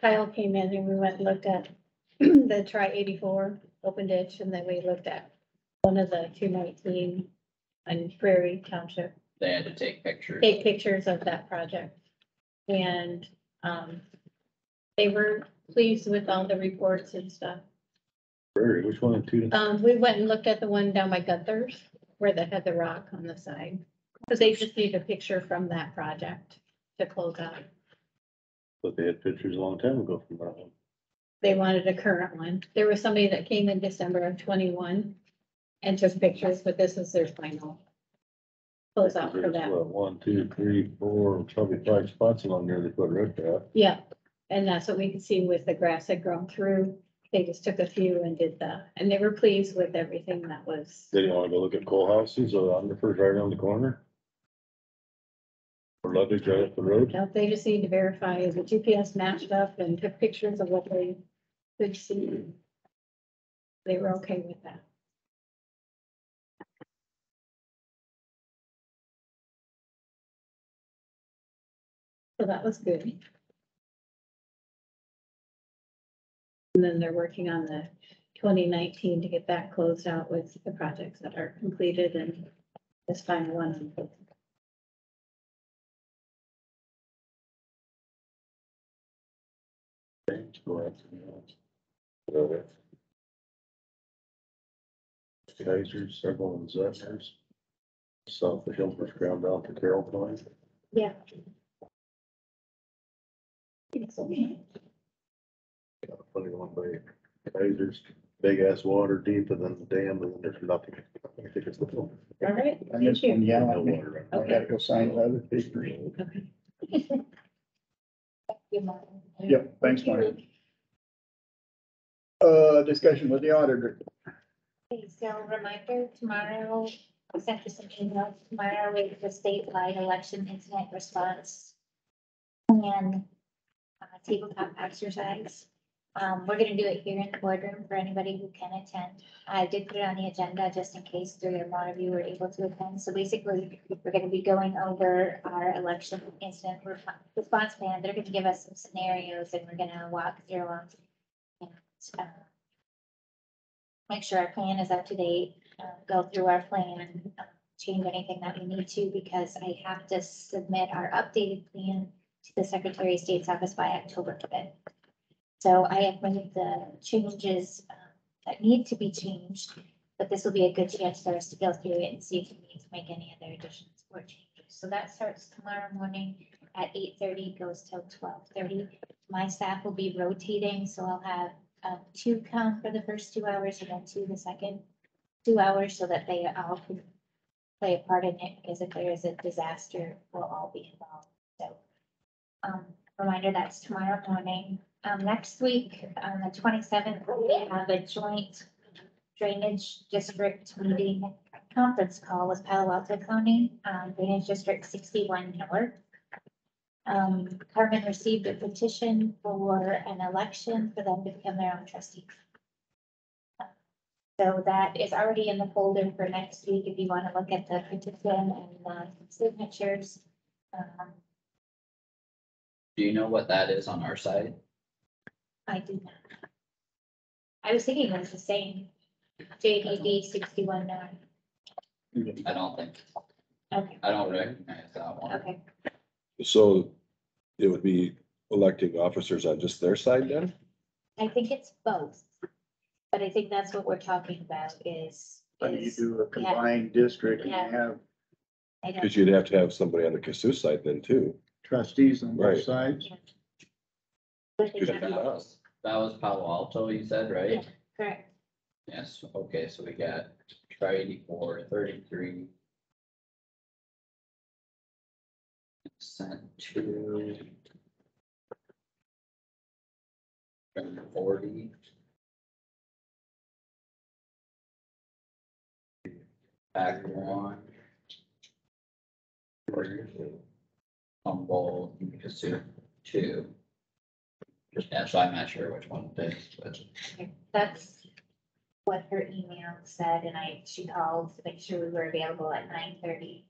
Kyle came in and we went and looked at the Tri-84 open ditch, and then we looked at one of the 219 on Prairie Township. They had to take pictures. Take pictures of that project. And, they were pleased with all the reports and stuff. Prairie, which one? Two? We went and looked at the one down by Gunther's where they had the rock on the side. Cause they just need a picture from that project to close out. But they had pictures a long time ago from that one. They wanted a current one. There was somebody that came in December of 21 and took pictures, but this is their final close out for There's, that. 1, 2, 3, 4, probably 5 spots along there they put red at. Yeah, and that's what we could see with the grass had grown through. They just took a few and did that, and they were pleased with everything that was. They didn't wanna go look at coal houses or on the first right around the corner. Or Ludwig right up the road. No, they just need to verify the GPS matched up and took pictures of what they could see. They were okay with that. So that was good. And then they're working on the 2019 to get that closed out with the projects that are completed and this final one. Kaisers, several of the Zetters. South of Hilmer's ground out to Carroll Point. Yeah. Got a funny one by Kaisers, big ass water deep and then the dam and then there's nothing. I think it's the. All right. And this one, yeah, No water. I gotta go sign the other papers. Yep, thanks, Mark. Discussion with the auditor. Okay, so reminder, tomorrow, I sent you some emails, tomorrow is the statewide election incident response plan, tabletop exercise. We're gonna do it here in the boardroom for anybody who can attend. I did put it on the agenda just in case 3 or more of you were able to attend. So basically, we're gonna be going over our election incident response plan. They're gonna give us some scenarios and we're gonna walk through them. And, make sure our plan is up to date, go through our plan, change anything that we need to, because I have to submit our updated plan to the Secretary of State's office by October 5th. So I have made the changes that need to be changed, but this will be a good chance for us to go through it and see if we need to make any other additions or changes. So that starts tomorrow morning at 8:30, goes till 12:30. My staff will be rotating, so I'll have 2 count for the first 2 hours and then 2 the second 2 hours, so that they all can play a part in it, because if there is a disaster, we'll all be involved. So, reminder, that's tomorrow morning. Next week, on the 27th, we have a joint drainage district meeting conference call with Palo Alto County, Drainage District 61 North. Carmen received a petition for an election for them to become their own trustee. So that is already in the folder for next week if you want to look at the petition and signatures. Do you know what that is on our side? I do not. I was thinking it was the same. JDD 61 North. I don't think, Okay, I don't recognize that one. okay. So it would be electing officers on just their side then? I think it's both. But I think that's what we're talking about is. But you do a combined district and you Yeah. have I don't- Because you'd have to have somebody on the Kossuth side then too. trustees on both Right. sides. I think Because that's- That was Palo Alto, you said, right? Yeah. Correct. Yes, okay, so we got try 84, 33. Sent to. 40. Back 1. Humboldt, Kossuth 2. Yeah, so I'm not sure which one it is, but. That's what her email said, and she called to make sure we were available at 9:30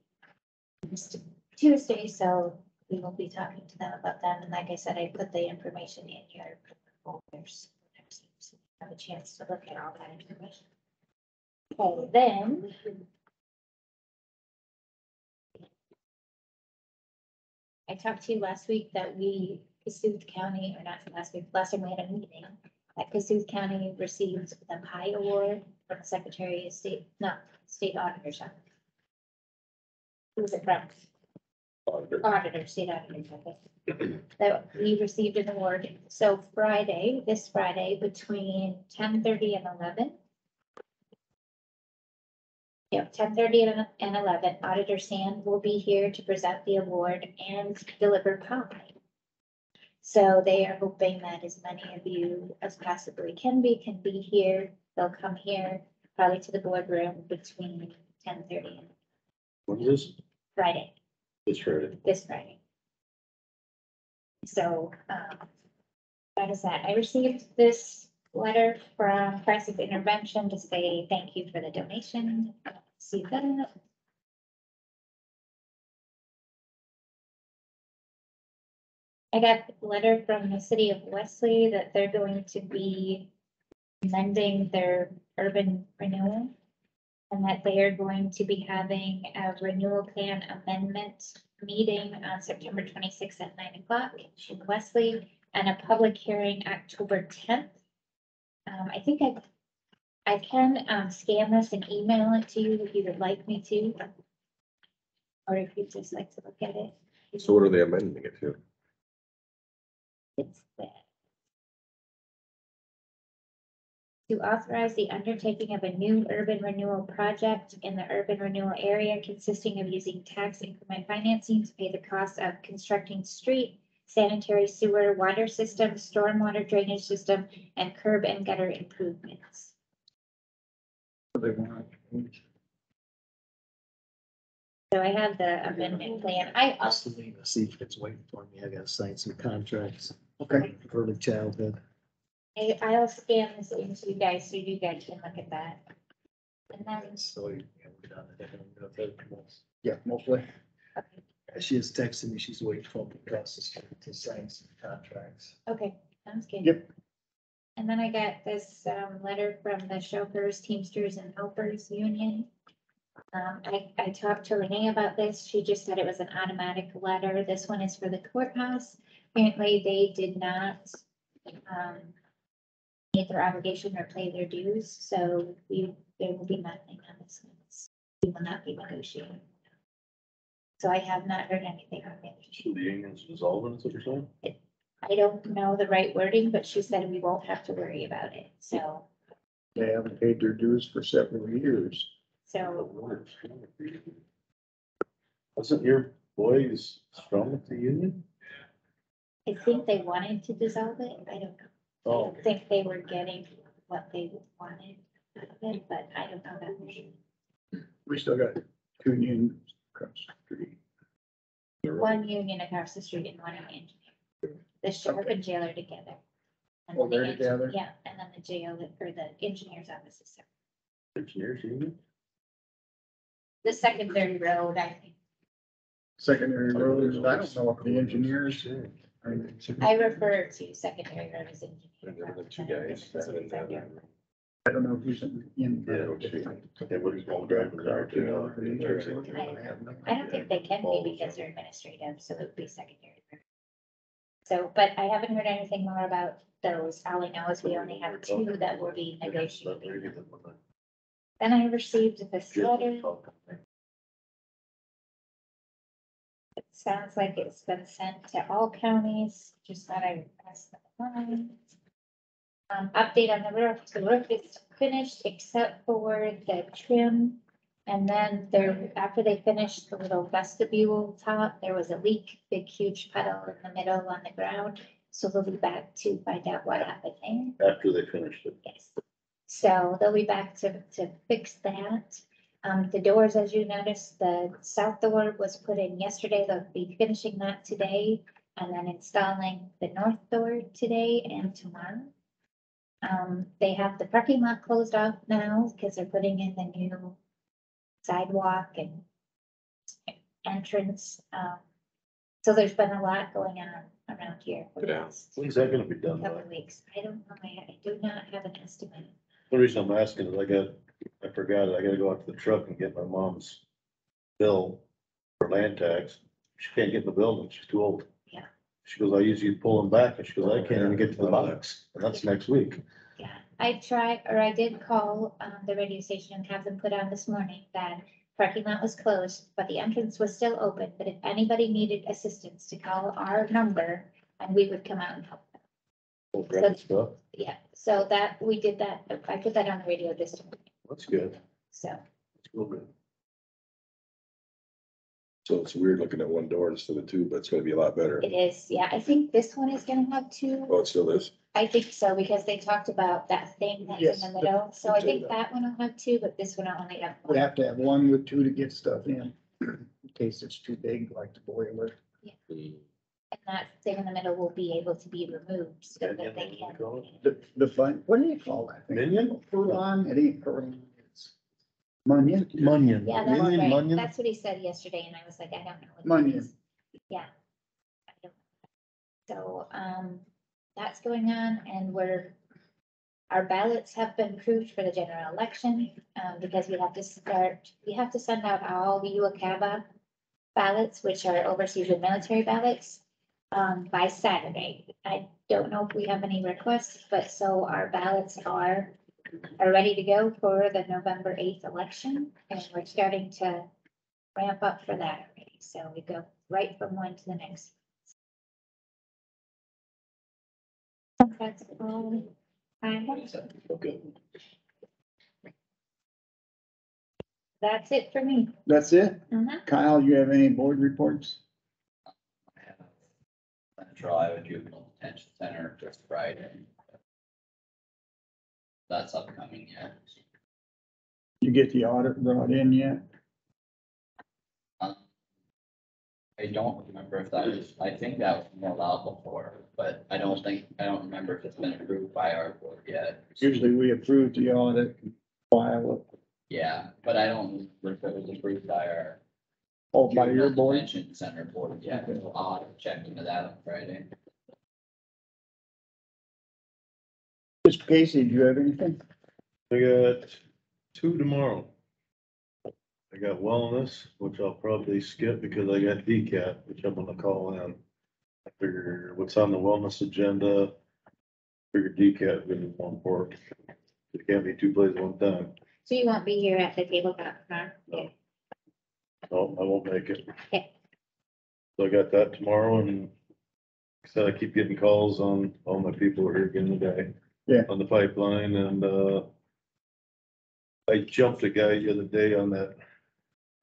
Tuesday, so we will be talking to them about them. And like I said, I put the information in your folders. So you have a chance to look at all that information. Okay, then. I talked to you last week that Kossuth County, or not last week, last time we had a meeting, that Kossuth County received the PI award from the Secretary of State, no, State Auditor's Office. Who was it from? Auditor, State Auditor's Office. That we received an award. So Friday, this Friday, between 10:30 and 11. Yep, 10:30 and 11, Auditor Sand will be here to present the award and deliver pie. So they are hoping that as many of you as possibly can be here. They'll come here, probably to the boardroom between 10:30 and What is this? Friday, This Friday. this Friday. So, that is that. I received this letter from Crisis Intervention to say thank you for the donation. See that? I got a letter from the city of Wesley that they're going to be amending their urban renewal. And that they are going to be having a renewal plan amendment meeting on September 26th at 9 o'clock in Wesley, and a public hearing October 10th. I think I can scan this and email it to you if you would like me to. Or if you'd just like to look at it. So what are they amending it to? It's that. To authorize the undertaking of a new urban renewal project in the urban renewal area consisting of using tax increment financing to pay the cost of constructing street, sanitary sewer, water system, stormwater drainage system, and curb and gutter improvements. They want. So I have the amendment plan. I also, Estimating to see if it's waiting for me. I gotta sign some contracts. Okay. Early childhood. I'll scan this into you guys so you guys can look at that. And then, So, yeah, we're done. I don't know if that comes. Yeah, mostly. okay, She is texting me. She's waiting for me across the street to sign some contracts. okay, sounds good. Yep. And then I got this letter from the chauffeurs, teamsters and helpers union. I talked to Renee about this. She just said it was an automatic letter. This one is for the courthouse. Apparently they did not meet their obligation or pay their dues, so there will be nothing on this one. We will not be negotiating. So I have not heard anything on it. So the union's dissolving, is what you're saying? I don't know the right wording, but she said we won't have to worry about it. So, They haven't paid their dues for several years. Wasn't your boys strong with the union? I think they wanted to dissolve it. I don't know. I Oh, don't think they were getting what they wanted out of it, but I don't know that for sure. We still got two unions across the street. One union across the street and one engineer. The sheriff and jailer together. And Oh, then the they're engi- together? Yeah, and then the jail or the engineer's office is separate. engineers union? The secondary road, I think. Secondary roads, I don't know if the engineers. I refer to secondary road as engineer. And then the two guys that are in there. I don't know who's in. Yeah, they would all drive the car too. I don't think they can be because they're administrative, so it would be secondary. So, but I haven't heard anything more about those. All I know is we only have two that will be negotiating. Then I received this letter. It sounds like it's been sent to all counties, just thought I would pass that on. Update on the roof. The roof is finished except for the trim. And then there, after they finished the little vestibule top, there was a leak, big huge puddle in the middle on the ground. So they'll be back to find out what happened there. After they finished it. Yes. So they'll be back to fix that. The doors, as you noticed, the south door was put in yesterday. They'll be finishing that today and then installing the north door today and tomorrow. They have the parking lot closed off now because they're putting in the new sidewalk and entrance. So there's been a lot going on around here for the Yeah. last When's that gonna be done couple by? of weeks. I don't know, I do not have an estimate. The reason I'm asking is I forgot it. I gotta go out to the truck and get my mom's bill for land tax. She can't get in the building. She's too old. Yeah. She goes, I usually pull them back, and she goes, I can't even get to the box, and that's next week. Yeah, I did call, the radio station and have them put on this morning that parking lot was closed, but the entrance was still open, but if anybody needed assistance to call our number, and we would come out and help them. We'll grab the stuff. Yeah, so that, we did that, I put that on the radio this morning, That's good. so. That's real good. So it's weird looking at one door instead of two, but it's gonna be a lot better. It is, yeah, I think this one is gonna have two, Oh, it still is. I think so, because they talked about that thing that's Yes, in the middle, so I do think that. that one will have two, but this one will only have We one. have to have one with two to get stuff in case it's too big, like the boiler. And that thing in the middle will be able to be removed, so that Minion, they what do you can. call The fun, what do you call that thing? Minion? Furlong, it ain't furlong, it's Munyon. Munyon. Yeah, that's Minion, right. Munyon? That's what he said yesterday, and I was like, I don't know. what that Munyon. is. Yeah. I don't- So, that's going on, and our ballots have been approved for the general election, because we have to send out all the UACABA ballots, which are overseas and military ballots, by Saturday. I don't know if we have any requests, but so our ballots are ready to go for the November 8th election, and we're starting to ramp up for that already, so we go right from one to the next. That's all I have. Okay. That's it for me. That's it? Mhm. Kyle, you have any board reports? Central Iowa Juvenile Detention Center just Friday. That's upcoming yet. You get the audit brought in yet? I don't remember if that was, I think that was mailed out before, but I don't remember if it's been approved by our board yet. Usually we approve the audit, file it. Yeah, but I don't remember if it was approved by our. Oh, by your Juvenile board? Detention Center board, yeah, so I'll check into that on Friday. Mr. Casey, do you have anything? I got 2 tomorrow. I got wellness, which I'll probably skip because I got DCAT, which I'm gonna call in. I figure what's on the wellness agenda, figure DCAT would be more important. It can't be 2 places at one time. So you won't be here at the tabletop, huh? No. No, I won't make it. Okay. So I got that tomorrow and said I keep getting calls on all my people who are here again today. Yeah. On the pipeline and, I jumped a guy the other day on that.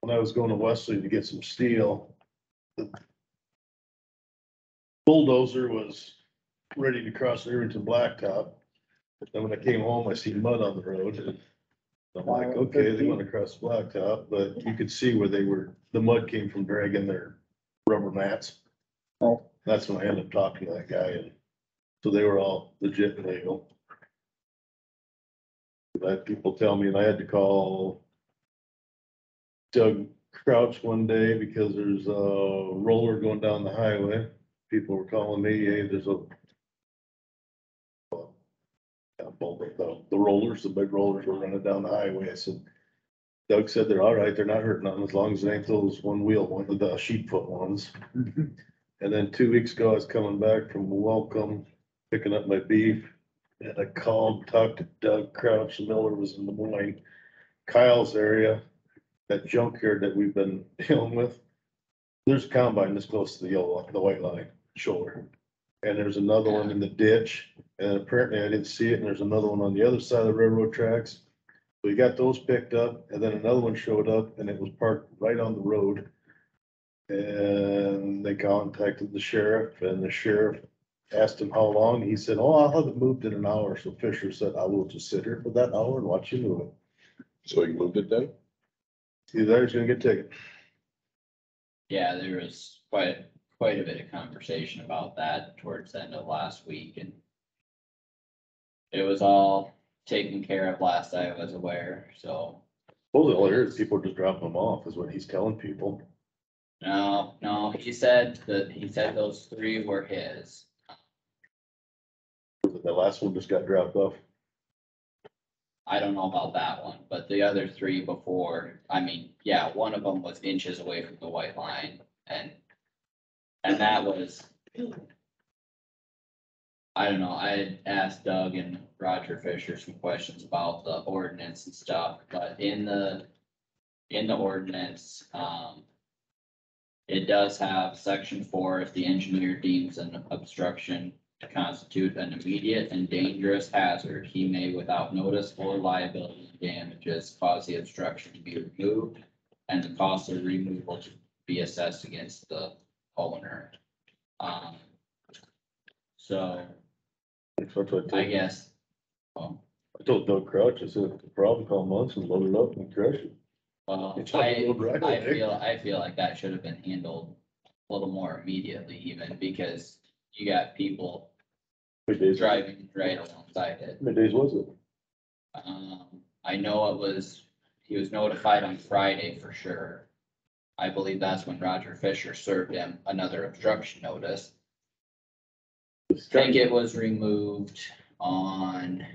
When I was going to Wesley to get some steel. The bulldozer was ready to cross Irvington Blacktop. Then when I came home, I see mud on the road. And I'm like, okay, they went across Blacktop, but you could see where the mud came from dragging their rubber mats. Oh. That's when I ended up talking to that guy, and so they were all legit and legal. I had people tell me, and I had to call Doug Crouch one day because there's a roller going down the highway. People were calling me, hey, there's a the rollers, the big rollers were running down the highway. I said, Doug said they're all right, they're not hurting them as long as it ain't those one wheel, one of the sheep foot ones. And then 2 weeks ago, I was coming back from Welcome, picking up my beef. And I called, talked to Doug Crouch, Miller was in Des Moines, Kyle's area, that junkyard that we've been dealing with. There's a combine this close to the white line shoulder. And there's another one in the ditch, and apparently I didn't see it, and there's another one on the other side of the railroad tracks. We got those picked up, and then another one showed up, and it was parked right on the road. And they contacted the sheriff, and the sheriff asked him how long. He said, oh, I'll have it moved in an hour. So Fisher said, I will just sit here for that hour and watch you move it. So you moved it then? He's there, he's gonna get taken. Yeah, there was quite a bit of conversation about that towards the end of last week, and it was all taken care of last I was aware, so. Well, all I heard is people are just dropping them off is what he's telling people. No, he said those three were his. The last one just got dropped off. I don't know about that one, but the other three before, I mean, yeah, one of them was inches away from the white line and that was. I don't know, I had asked Doug and Roger Fisher some questions about the ordinance and stuff, but in the ordinance, it does have section 4, if the engineer deems an obstruction to constitute an immediate and dangerous hazard, he may without notice or liability damages cause the obstruction to be removed and the cost of removal to be assessed against the owner. So That's what I I told, guess, I told Doug Crouch, I said, if the problem, call Munson, load it up and crush it. well, It's on the road right away. I feel like that should have been handled a little more immediately even, because you got people How many days, driving right alongside it. how many days was it? I know he was notified on Friday for sure. I believe that's when Roger Fisher served him another obstruction notice. I think it was removed on.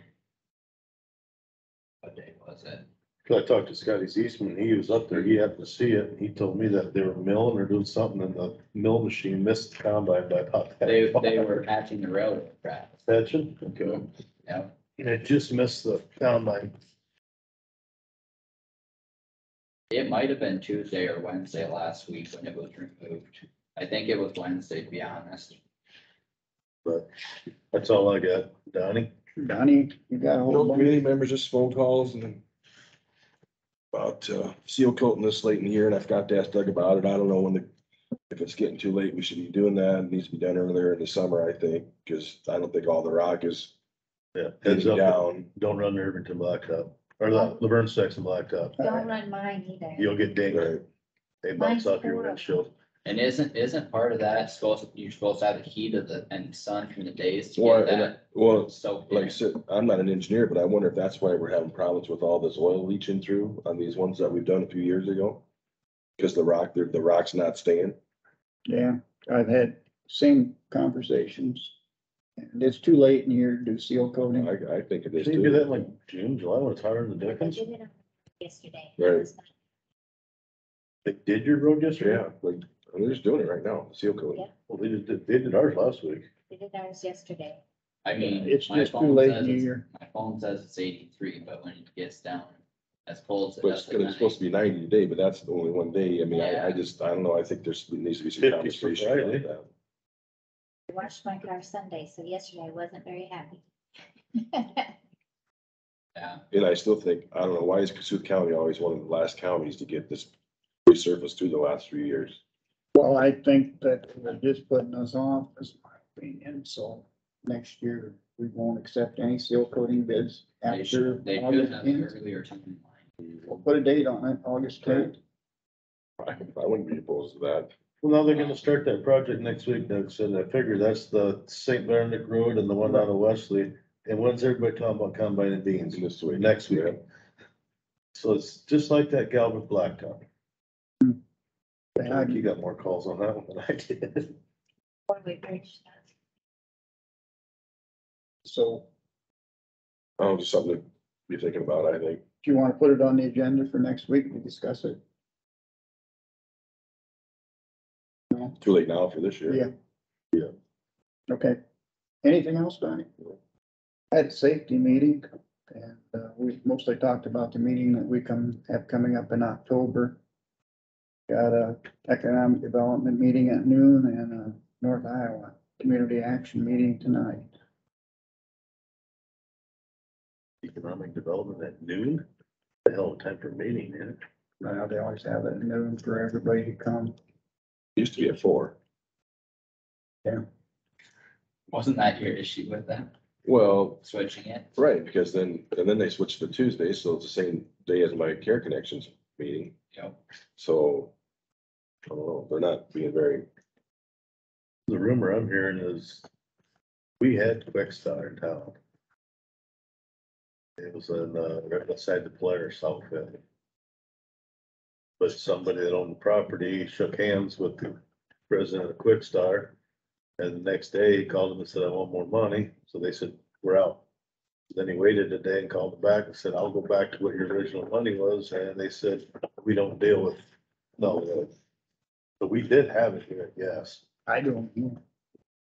What day was it? I talked to Scotty Eastman, he was up there, he happened to see it, and he told me that they were milling or doing something, and the mill machine missed the combine by about. They were patching the railroad tracks. Patching? Okay. Yeah. And it just missed the combine. It might have been Tuesday or Wednesday last week when it was removed. I think it was Wednesday, to be honest. But that's all I got. Donnie? Donnie, you got a whole No bunch? community members, just phone calls and about, seal coating this late in the year, and I forgot to ask Doug about it. I don't know if it's getting too late, we should be doing that. It needs to be done earlier in the summer, I think, because I don't think all the rock is Yeah, heads up, down. don't run there Irvington Blacktop, or the Laverne section Blacktop. Don't run mine either. You'll get dinged. Right. They bounce Mine's off your horrible. windshield. And isn't part of that you're supposed to have the heat of and sun from the days to Well, get and that well, soaked like I in? said, I'm not an engineer, but I wonder if that's why we're having problems with all this oil leaching through on these ones that we've done a few years ago. Because the rock's not staying. Yeah, I've had same conversations. And it's too late in the year to do seal coating. I think it is Should you do that in too. like June, July, when it's hotter than the I Dickens? did it yesterday. Right. They did your road yesterday? Yeah, like, they're just doing it right now, seal coating. Well, they did ours last week. They did ours yesterday. I mean, It's my just too phone late says in the it's- year. My phone says it's 83, but when it gets down as cold as it But does it's, at 'cause it's supposed to be 90 today, but that's only one day. I mean, Yeah. I don't know. I think there needs to be some 50 for conversation Friday. about that. I washed my car Sunday, so yesterday I wasn't very happy. Yeah, And I still think, I don't know, why is Kossuth County always one of the last counties to get this resurfaced through the last 3 years? Well, I think that they're just putting us off, is my opinion, so next year we won't accept any seal coating bids they after should have August the 10th. earlier timeline. We'll put a date on it, August 10th. I wouldn't be opposed to that. Well, now they're gonna start that project next week, Doug said. I figure that's the St. Benedict Road and the one out of Wesley. And when's everybody talking about combining beans? This week. Next week. Yeah. So it's just like that Galvin Blacktop. Yeah, You got more calls on that one than I did. Four-way bridge. So Oh, just something to be thinking about, I think. do you want to put it on the agenda for next week to discuss it? No? Too late now for this year. Yeah. Yeah. Okay. Anything else, Donnie? I had a safety meeting and we mostly talked about the meeting that we have coming up in October. Got a economic development meeting at noon and a North Iowa community action meeting tonight. Economic development at noon? The hell of a time for a meeting, man. They always have it at noon for everybody to come. Used to be at 4. Wasn't that your issue with them, Well, switching it? right, because then they switched to Tuesday, so it's the same day as my Care Connections meeting. Yep. So, I don't know, they're not being very, The rumor I'm hearing is we had Quick Star in town. It was right beside the Polaris outfit. but somebody that owned the property shook hands with the president of Quick Star. And the next day he called them and said, I want more money. So they said, we're out. Then he waited a day and called them back and said, I'll go back to what your original money was. And they said, we don't deal with, no. But we did have it here, yes. I don't know.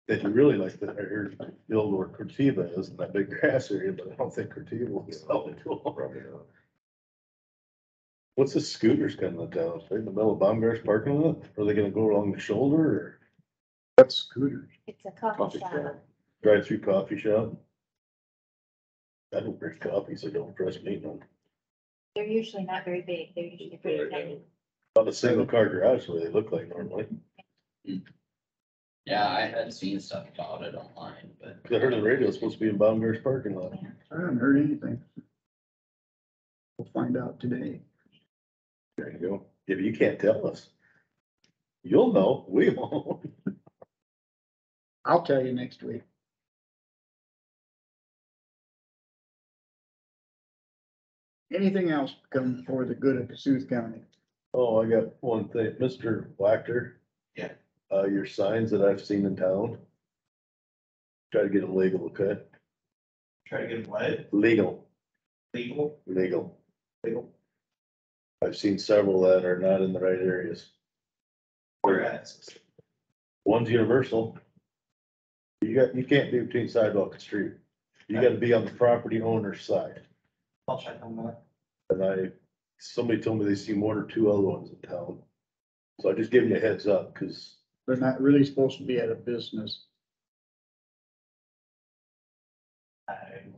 That you really like that, I heard the old where Cortiva is in that big grass area, but I don't think Cortiva will sell it to them. What's the scooters coming to town? Right in the middle of Baumgart's parking lot? Are they gonna go along the shoulder or What's scooters? It's a coffee Coffee shop. shop. drive through coffee shop? I don't drink coffee, so don't press me none. They're usually not very big. They're usually pretty Right, tiny. On a single car garage, the way they look like normally. Yeah, I had seen stuff about it online, but. 'Cause I heard on the radio it's supposed to be in Baumgart's parking lot. I haven't heard anything. We'll find out today. There you go. If you can't tell us, you'll know, we won't. I'll tell you next week. Anything else come for the good of Kossuth County? Oh, I got one thing, Mr. Wachter. Yeah. Your signs that I've seen in town. Try to get them legal, okay? Try to get them what? Legal, Legal? legal. Legal? I've seen several that are not in the right areas. Where at? One's universal. You can't be between sidewalk and street. You gotta be on the property owner's side. I'll check on that. And somebody told me they seen one or two other ones in town. So I just gave you a heads up, cause They're not really supposed to be at a business.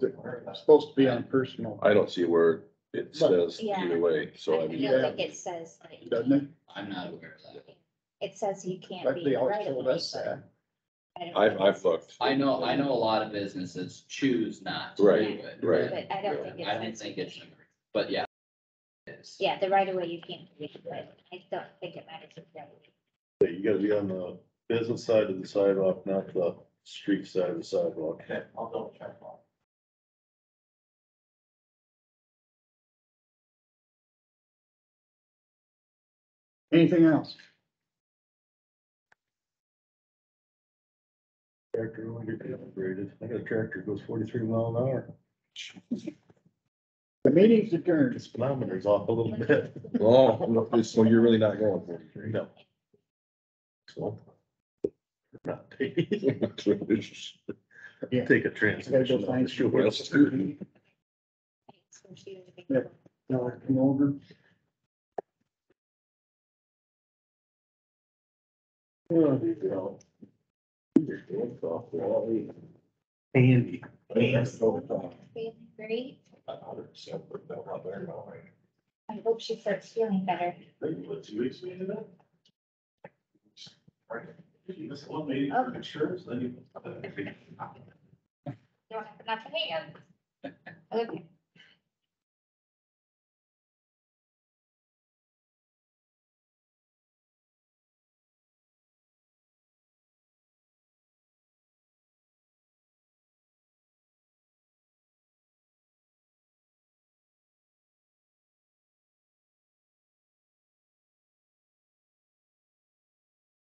They're supposed to be on personal, I don't see where it says Yeah. either way, so I I mean, don't think it says, that you doesn't it? I'm not aware of that. it says you can't But be they always right told away, us but that. I don't I've, think I've it looked. I know a lot of businesses choose not to do Right, it. right. But I don't think it I don't says. think it's, but yeah. it is. Yeah, the right of way you can't do it, but I don't think it matters if that. that you gotta be on the business side of the sidewalk, not the street side of the sidewalk. Okay, I'll double check on. Anything else? Tractor only get upgraded. I got a tractor that goes 43 miles an hour. The meeting's adjourned. The speedometer's off a little bit. Oh, so you're really not going for it. No. So. Not Yeah. take a Gotta transmission. go find off the shore. Well, scooter. Yeah. No, come over. Oh, there you go. Andy. Great. I hope she starts feeling better. What, 2 weeks we ended up? You missed one meeting for insurance, then you. You don't have enough hands. Okay.